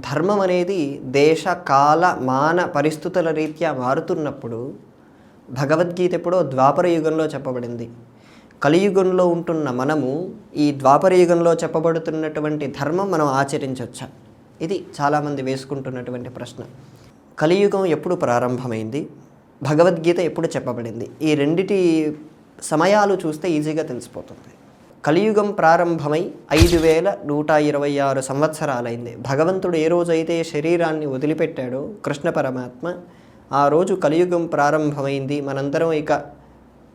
ధర్మం అనేది దేశ కాల మాన పరిస్థితుల రీత్యా మారుతున్నప్పుడు భగవద్గీత ఎప్పుడో ద్వాపర యుగంలో చెప్పబడింది. కలియుగంలో ఉంటున్న మనము ఈ ద్వాపర యుగంలో చెప్పబడుతున్నటువంటి ధర్మం మనం ఆచరించవచ్చా? ఇది చాలామంది వేసుకుంటున్నటువంటి ప్రశ్న. కలియుగం ఎప్పుడు ప్రారంభమైంది, భగవద్గీత ఎప్పుడు చెప్పబడింది, ఈ రెండిటి సమయాలు చూస్తే ఈజీగా తెలిసిపోతుంది. కలియుగం ప్రారంభమై 5126 సంవత్సరాలైంది. భగవంతుడు ఏ రోజైతే శరీరాన్ని వదిలిపెట్టాడో కృష్ణ పరమాత్మ, ఆ రోజు కలియుగం ప్రారంభమైంది, మనందరం ఇక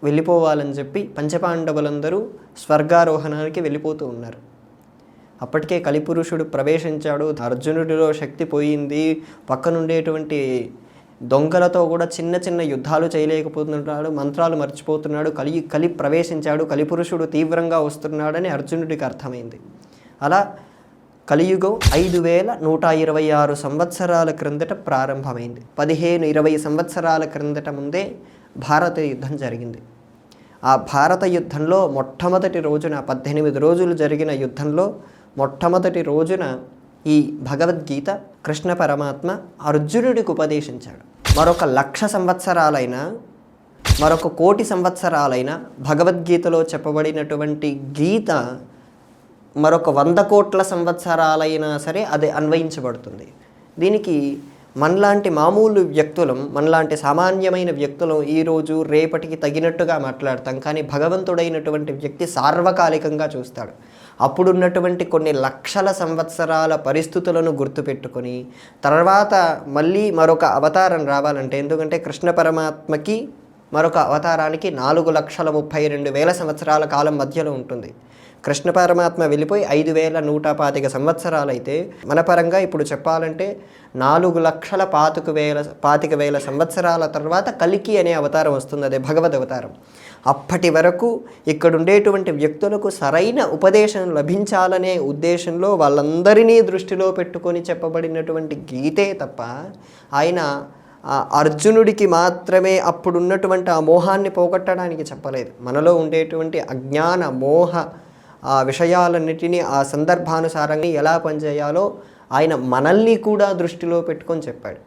వెళ్ళిపోవాలని చెప్పి పంచపాండవులందరూ స్వర్గారోహణానికి వెళ్ళిపోతూ ఉన్నారు. అప్పటికే కలిపురుషుడు ప్రవేశించాడు, అర్జునుడిలో శక్తి పోయింది, పక్కనుండేటువంటి దొంగలతో కూడా చిన్న చిన్న యుద్ధాలు చేయలేకపోతున్నాడు, మంత్రాలు మర్చిపోతున్నాడు, కలి ప్రవేశించాడు, కలిపురుషుడు తీవ్రంగా వస్తున్నాడని అర్జునుడికి అర్థమైంది. అలా కలియుగం 5126 సంవత్సరాల క్రిందట ప్రారంభమైంది. 15-20 సంవత్సరాల క్రిందట ముందే భారత యుద్ధం జరిగింది. ఆ భారత యుద్ధంలో మొట్టమొదటి రోజున 18 రోజులు జరిగిన యుద్ధంలో మొట్టమొదటి రోజున ఈ భగవద్గీత కృష్ణ పరమాత్మ అర్జునుడికి ఉపదేశించాడు. మరొక 1,00,000 సంవత్సరాలైనా, మరొక 1,00,000 సంవత్సరాలైనా భగవద్గీతలో చెప్పబడినటువంటి గీత మరొక 100 కోట్ల సంవత్సరాలైనా సరే అది అన్వయించబడుతుంది. దీనికి మనలాంటి మామూలు వ్యక్తులం, మనలాంటి సామాన్యమైన వ్యక్తులం ఈరోజు రేపటికి తగినట్టుగా మాట్లాడతాం. కానీ భగవంతుడైనటువంటి వ్యక్తి సార్వకాలికంగా చూస్తాడు. అప్పుడున్నటువంటి కొన్ని లక్షల సంవత్సరాల పరిస్థితులను గుర్తుపెట్టుకొని తర్వాత మళ్ళీ మరొక అవతారం రావాలంటే, ఎందుకంటే కృష్ణ పరమాత్మకి మరొక అవతారానికి 4,32,000 సంవత్సరాల కాలం మధ్యలో ఉంటుంది. కృష్ణ పరమాత్మ వెళ్ళిపోయి 5,125 సంవత్సరాలైతే మన పరంగా ఇప్పుడు చెప్పాలంటే 4,25,000 సంవత్సరాల తర్వాత కలికి అనే అవతారం వస్తుంది, అదే భగవద్ అవతారం. అప్పటి వరకు ఇక్కడ ఉండేటువంటి వ్యక్తులకు సరైన ఉపదేశం లభించాలనే ఉద్దేశంలో వాళ్ళందరినీ దృష్టిలో పెట్టుకొని చెప్పబడినటువంటి గీతే తప్ప ఆయన అర్జునుడికి మాత్రమే అప్పుడున్నటువంటి ఆ మోహాన్ని పోగొట్టడానికి చెప్పలేదు. మనలో ఉండేటువంటి అజ్ఞాన మోహ ఆ విషయాలన్నిటినీ ఆ సందర్భానుసారంగా ఎలా పనిచేయాలో ఆయన మనల్ని కూడా దృష్టిలో పెట్టుకొని చెప్పాడు.